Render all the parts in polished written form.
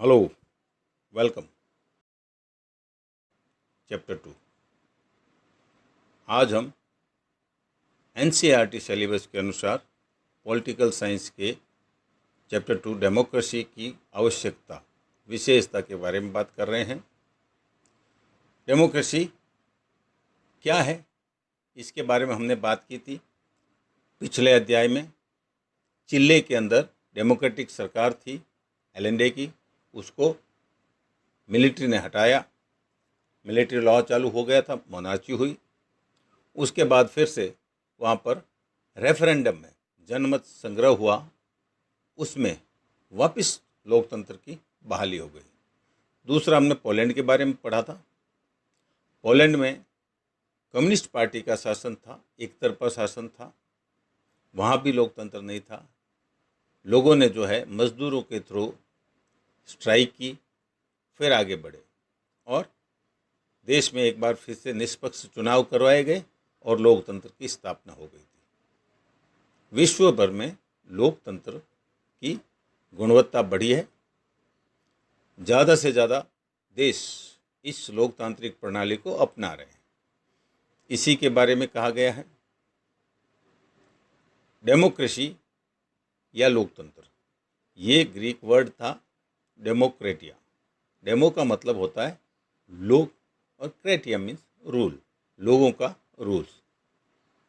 Hello, welcome. Chapter 2। आज हम NCERT syllabus के अनुसार पॉलिटिकल साइंस के चैप्टर 2 डेमोक्रेसी की आवश्यकता विशेषता के बारे में बात कर रहे हैं। डेमोक्रेसी क्या है, इसके बारे में हमने बात की थी पिछले अध्याय में। चिले के अंदर डेमोक्रेटिक सरकार थी एलेंडे की, उसको मिलिट्री ने हटाया, मिलिट्री लॉ चालू हो गया था, मोनार्ची हुई। उसके बाद फिर से वहाँ पर रेफरेंडम में जनमत संग्रह हुआ, उसमें वापस लोकतंत्र की बहाली हो गई। दूसरा हमने पोलैंड के बारे में पढ़ा था। पोलैंड में कम्युनिस्ट पार्टी का शासन था, एक तरफा शासन था, वहाँ भी लोकतंत्र नहीं था। लोगों ने जो है मजदूरों के थ्रू स्ट्राइक की, फिर आगे बढ़े और देश में एक बार फिर से निष्पक्ष चुनाव करवाए गए और लोकतंत्र की स्थापना हो गई थी। विश्व भर में लोकतंत्र की गुणवत्ता बढ़ी है। ज़्यादा से ज़्यादा देश इस लोकतांत्रिक प्रणाली को अपना रहे हैं। इसी के बारे में कहा गया है। डेमोक्रेसी या लोकतंत्र, ये ग्रीक वर्ड था डेमोक्रेटिया। डेमो का मतलब होता है लोग और क्रेटिया मीन्स रूल, लोगों का रूल्स।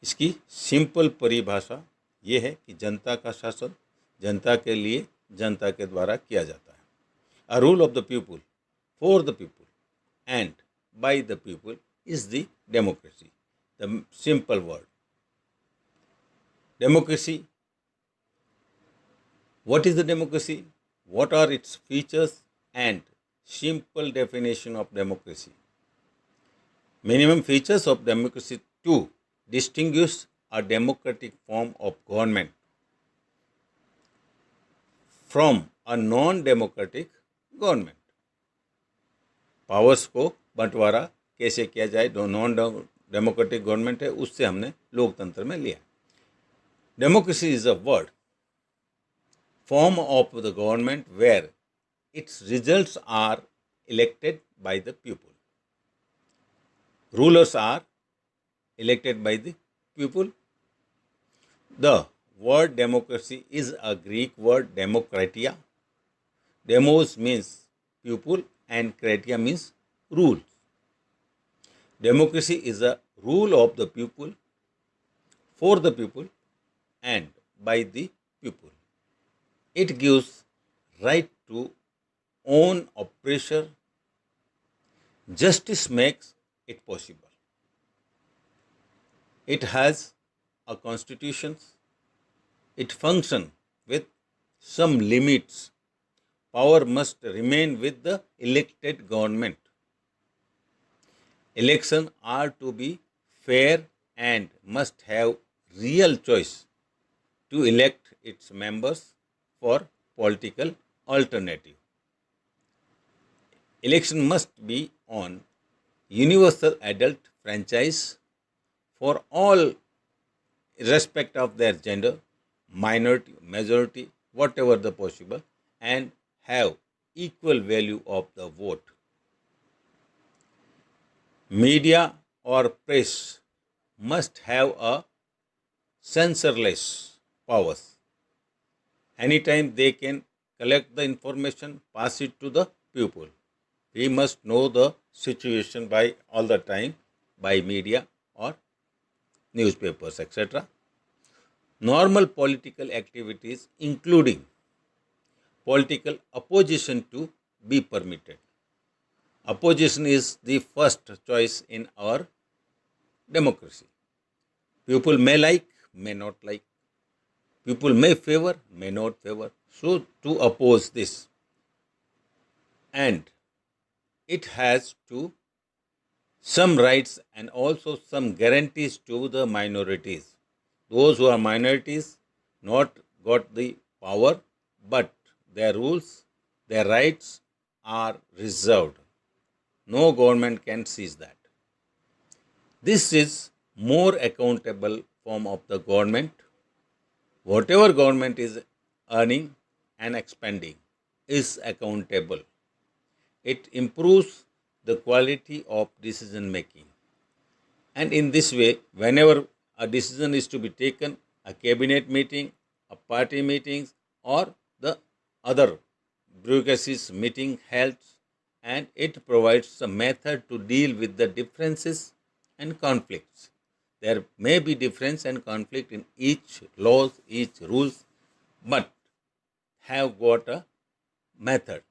इसकी सिंपल परिभाषा ये है कि जनता का शासन जनता के लिए, जनता के द्वारा किया जाता है। A rule of the people, for the people and by the people is the democracy. The simple word democracy. What is the democracy? What are its features and simple definition of democracy? Minimum features of democracy: to distinguish a democratic form of government from a non-democratic government. Powers को बंटवारा कैसे किया जाए, जो non democratic government है उससे हमने लोकतंत्र में लिया। Democracy is a word form of the government where its results are elected by the people. Rulers are elected by the people. The word democracy is a Greek word demokratia. Demos means people and kratia means rule. Democracy is a rule of the people, for the people and by the people. It gives right to own oppressor. Justice makes it possible. It has a constitution. It functions with some limits. Power must remain with the elected government. Elections are to be fair and must have real choice to elect its members for political alternative. Election must be on universal adult franchise for all, irrespective of their gender, minority, majority, whatever the possible, and have equal value of the vote. Media or press must have a censorless powers. Anytime they can collect the information, pass it to the people. We must know the situation by all the time by media or newspapers, etc. Normal political activities, including political opposition, to be permitted. Opposition is the first choice in our democracy. People may like, may not like. People may favor, may not favor. So to oppose this, and it has to some rights and also some guarantees to the minorities. Those who are minorities not got the power, but their rules, their rights are reserved. No government can seize that. This is more accountable form of the government. Whatever government is earning and expending, is accountable. It improves the quality of decision making. And in this way, whenever a decision is to be taken, a cabinet meeting, a party meetings, or the other bureaucracies meeting helps, and it provides a method to deal with the differences and conflicts. There may be difference and conflict in each laws, each rules, but have got a method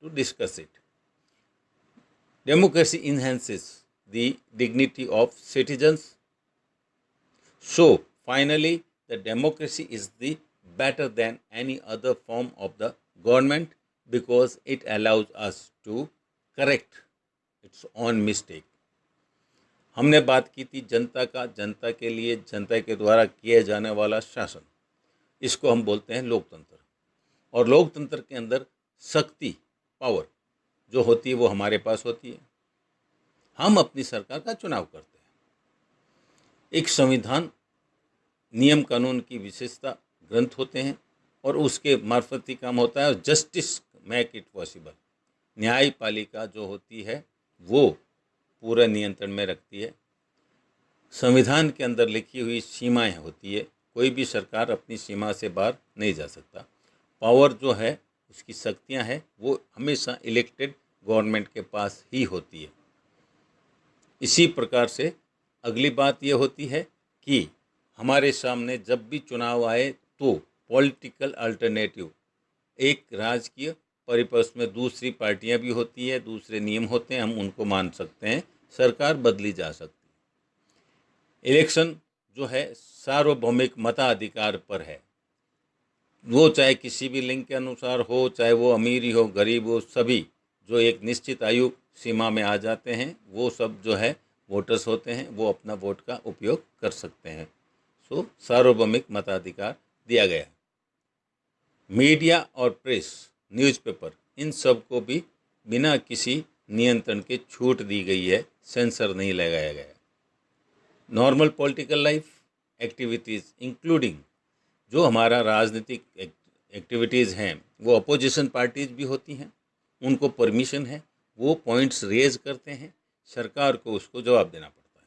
to discuss it. Democracy enhances the dignity of citizens. So, finally, the democracy is the better than any other form of the government because it allows us to correct its own mistake. हमने बात की थी जनता का, जनता के लिए, जनता के द्वारा किए जाने वाला शासन, इसको हम बोलते हैं लोकतंत्र। और लोकतंत्र के अंदर शक्ति, पावर जो होती है वो हमारे पास होती है। हम अपनी सरकार का चुनाव करते हैं। एक संविधान, नियम कानून की विशेषता ग्रंथ होते हैं और उसके मार्फत ही काम होता है। और जस्टिस मेक इट पॉसिबल, न्यायपालिका जो होती है वो पूरा नियंत्रण में रखती है। संविधान के अंदर लिखी हुई सीमाएं होती है, कोई भी सरकार अपनी सीमा से बाहर नहीं जा सकता। पावर जो है, उसकी शक्तियां हैं, वो हमेशा इलेक्टेड गवर्नमेंट के पास ही होती है। इसी प्रकार से अगली बात ये होती है कि हमारे सामने जब भी चुनाव आए तो पॉलिटिकल अल्टरनेटिव, एक राजकीय परिपथ में दूसरी पार्टियां भी होती है, दूसरे नियम होते हैं, हम उनको मान सकते हैं, सरकार बदली जा सकती है। इलेक्शन जो है सार्वभौमिक मताधिकार पर है, वो चाहे किसी भी लिंग के अनुसार हो, चाहे वो अमीर ही हो, गरीब हो, सभी जो एक निश्चित आयु सीमा में आ जाते हैं वो सब जो है वोटर्स होते हैं, वो अपना वोट का उपयोग कर सकते हैं। सो सार्वभौमिक मताधिकार दिया गया है। मीडिया और प्रेस, न्यूज़पेपर, इन सब को भी बिना किसी नियंत्रण के छूट दी गई है, सेंसर नहीं लगाया गया। Normal political life activities including जो हमारा राजनीतिक एक्टिविटीज़ हैं, वो अपोजिशन पार्टीज भी होती हैं, उनको परमिशन है, वो पॉइंट्स रेज करते हैं, सरकार को उसको जवाब देना पड़ता है।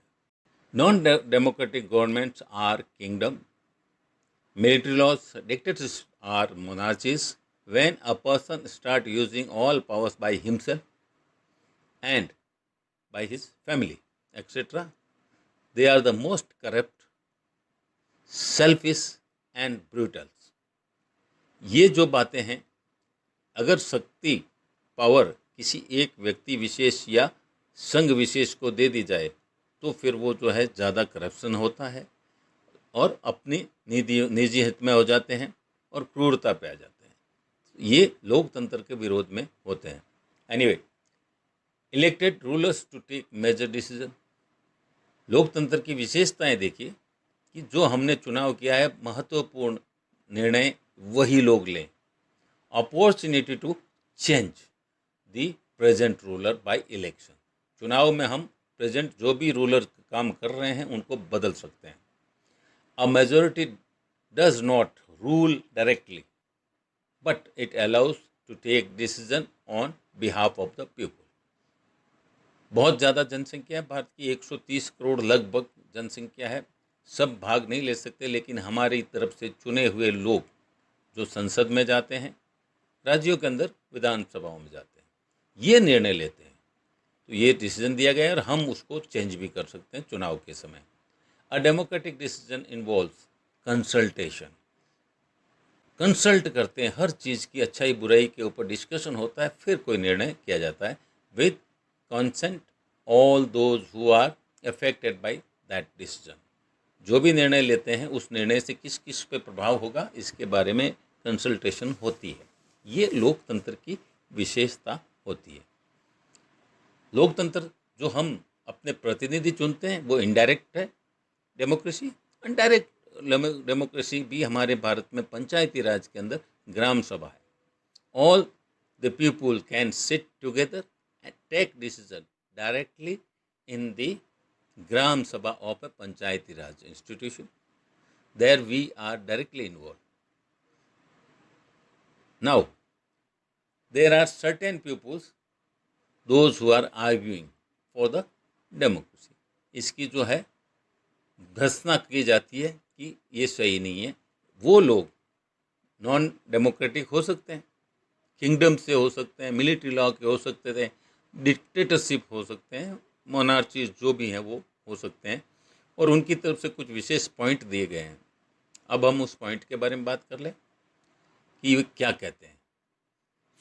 Non democratic governments are kingdom, military laws, dictatorship are monarchies. When a person start using all powers by himself and by his family etcetera, they are the most corrupt, selfish and brutals. ये जो बातें हैं, अगर शक्ति, power किसी एक व्यक्ति विशेष या संघ विशेष को दे दी जाए तो फिर वो जो है ज़्यादा करप्शन होता है और अपनी निजी हित में हो जाते हैं और क्रूरता पे आ जाते हैं। ये लोकतंत्र के विरोध में होते हैं। Anyway, elected rulers to take major decision. लोकतंत्र की विशेषताएं देखिए कि जो हमने चुनाव किया है, महत्वपूर्ण निर्णय वही लोग लें। Opportunity to change the present ruler by election. चुनाव में हम प्रेजेंट जो भी रूलर काम कर रहे हैं उनको बदल सकते हैं। A majority does not rule directly but it allows to take decision on behalf of the people. बहुत ज़्यादा जनसंख्या है भारत की, 130 करोड़ लगभग जनसंख्या है। सब भाग नहीं ले सकते, लेकिन हमारी तरफ से चुने हुए लोग जो संसद में जाते हैं, राज्यों के अंदर विधानसभाओं में जाते हैं, ये निर्णय लेते हैं। तो ये डिसीजन दिया गया है और हम उसको चेंज भी कर सकते हैं चुनाव के समय। A democratic decision involves consultation. Consult करते हैं, हर चीज़ की अच्छाई बुराई के ऊपर डिस्कशन होता है, फिर कोई निर्णय किया जाता है with consent all those who are affected by that decision. जो भी निर्णय लेते हैं उस निर्णय से किस किस पे प्रभाव होगा, इसके बारे में कंसल्टेशन होती है। ये लोकतंत्र की विशेषता होती है। लोकतंत्र जो हम अपने प्रतिनिधि चुनते हैं वो इनडायरेक्ट है डेमोक्रेसी। इनडायरेक्ट डेमोक्रेसी भी हमारे भारत में पंचायती राज के अंदर ग्राम सभा है। All the people can sit together and take decision directly in the Gram Sabha of a Panchayati Raj institution. There we are directly involved. Now, there are certain pupils, those who are arguing for the democracy. इसकी जो है भर्त्सना की जाती है कि ये सही नहीं है। वो लोग नॉन डेमोक्रेटिक हो सकते हैं, किंगडम से हो सकते हैं, मिलिट्री लॉ के हो सकते थे, डिक्टेटरशिप हो सकते हैं, मोनार्चीज जो भी हैं वो हो सकते हैं, और उनकी तरफ से कुछ विशेष पॉइंट दिए गए हैं। अब हम उस पॉइंट के बारे में बात कर लें कि वे क्या कहते हैं।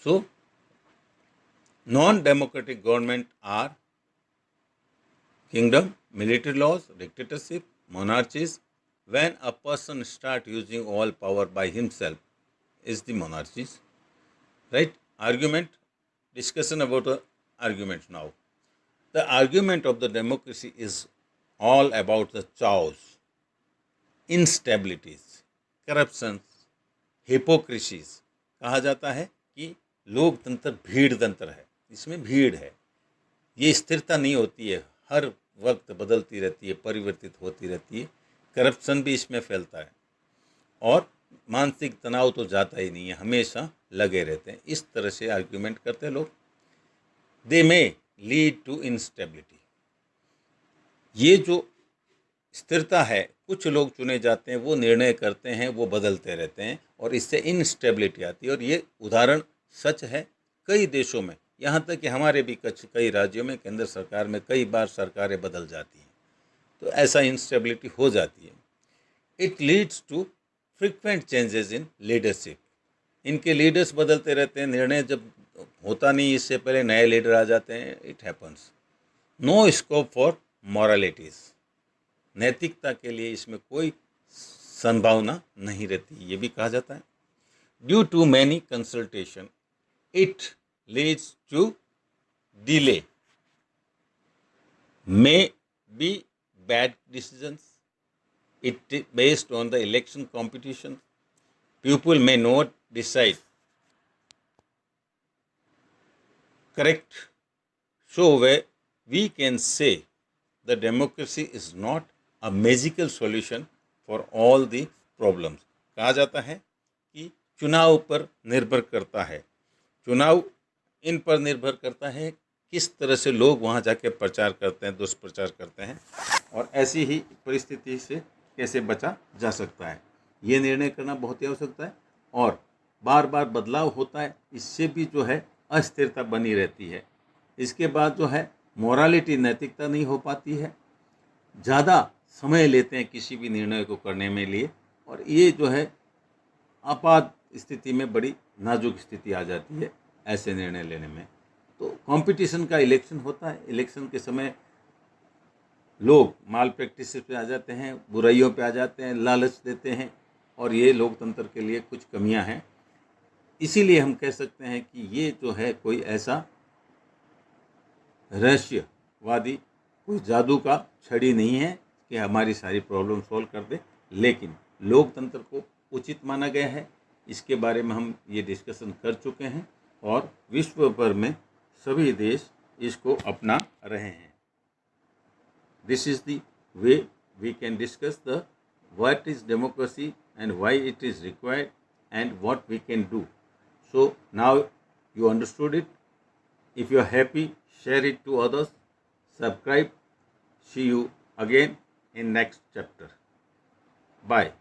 So non democratic government are kingdom, military laws, dictatorship, monarchies. When a person start using all power by himself is the monarchies. Right? Argument, discussion about the argument now. The argument of the democracy is all about the chaos, instabilities, corruptions, hypocrisies. कहा जाता है कि लोकतंत्र भीड़ तंत्र है, इसमें भीड़ है, ये स्थिरता नहीं होती है, हर वक्त बदलती रहती है, परिवर्तित होती रहती है, करप्शन भी इसमें फैलता है और मानसिक तनाव तो जाता ही नहीं है, हमेशा लगे रहते हैं। इस तरह से आर्ग्यूमेंट करते हैं लोग। दे मे लीड टू इंस्टेबिलिटी, ये जो स्थिरता है, कुछ लोग चुने जाते हैं, वो निर्णय करते हैं, वो बदलते रहते हैं और इससे इंस्टेबिलिटी आती है। और ये उदाहरण सच है कई देशों में, यहाँ तक कि हमारे भी कई राज्यों में, केंद्र सरकार में कई बार सरकारें बदल जाती हैं, तो ऐसा इंस्टेबिलिटी हो जाती है। It leads to frequent changes in leadership, इनके लीडर्स बदलते रहते हैं, निर्णय जब होता नहीं इससे पहले नए लीडर आ जाते हैं, it happens. No scope for moralities, नैतिकता के लिए इसमें कोई संभावना नहीं रहती, ये भी कहा जाता है। Due to many consultation it leads to delay, may be bad decisions, it based on the election competition, people may not decide correct. So we can say the democracy is not a magical solution for all the problems. कहा जाता है कि चुनाव पर निर्भर करता है, चुनाव इन पर निर्भर करता है किस तरह से लोग वहाँ जाके प्रचार करते हैं, दुष्प्रचार करते हैं, और ऐसी ही परिस्थिति से कैसे बचा जा सकता है, ये निर्णय करना बहुत ही आवश्यकता है। और बार बार बदलाव होता है, इससे भी जो है अस्थिरता बनी रहती है। इसके बाद जो है मोरालिटी, नैतिकता नहीं हो पाती है, ज़्यादा समय लेते हैं किसी भी निर्णय को करने में लिए, और ये जो है आपात स्थिति में बड़ी नाजुक स्थिति आ जाती है ऐसे निर्णय लेने में। तो कंपटीशन का इलेक्शन होता है, इलेक्शन के समय लोग माल प्रैक्टिस पे आ जाते हैं, बुराइयों पे आ जाते हैं, लालच देते हैं, और ये लोकतंत्र के लिए कुछ कमियां हैं। इसीलिए हम कह सकते हैं कि ये जो है कोई ऐसा रहस्यवादी, कोई जादू का छड़ी नहीं है कि हमारी सारी प्रॉब्लम सॉल्व कर दे, लेकिन लोकतंत्र को उचित माना गया है। इसके बारे में हम ये डिस्कशन कर चुके हैं और विश्व भर में सभी देश इसको अपना रहे हैं। This is the way we can discuss the what is democracy and why it is required and what we can do. So now you understood it. If you are happy, share it to others. Subscribe. See you again in next chapter. Bye.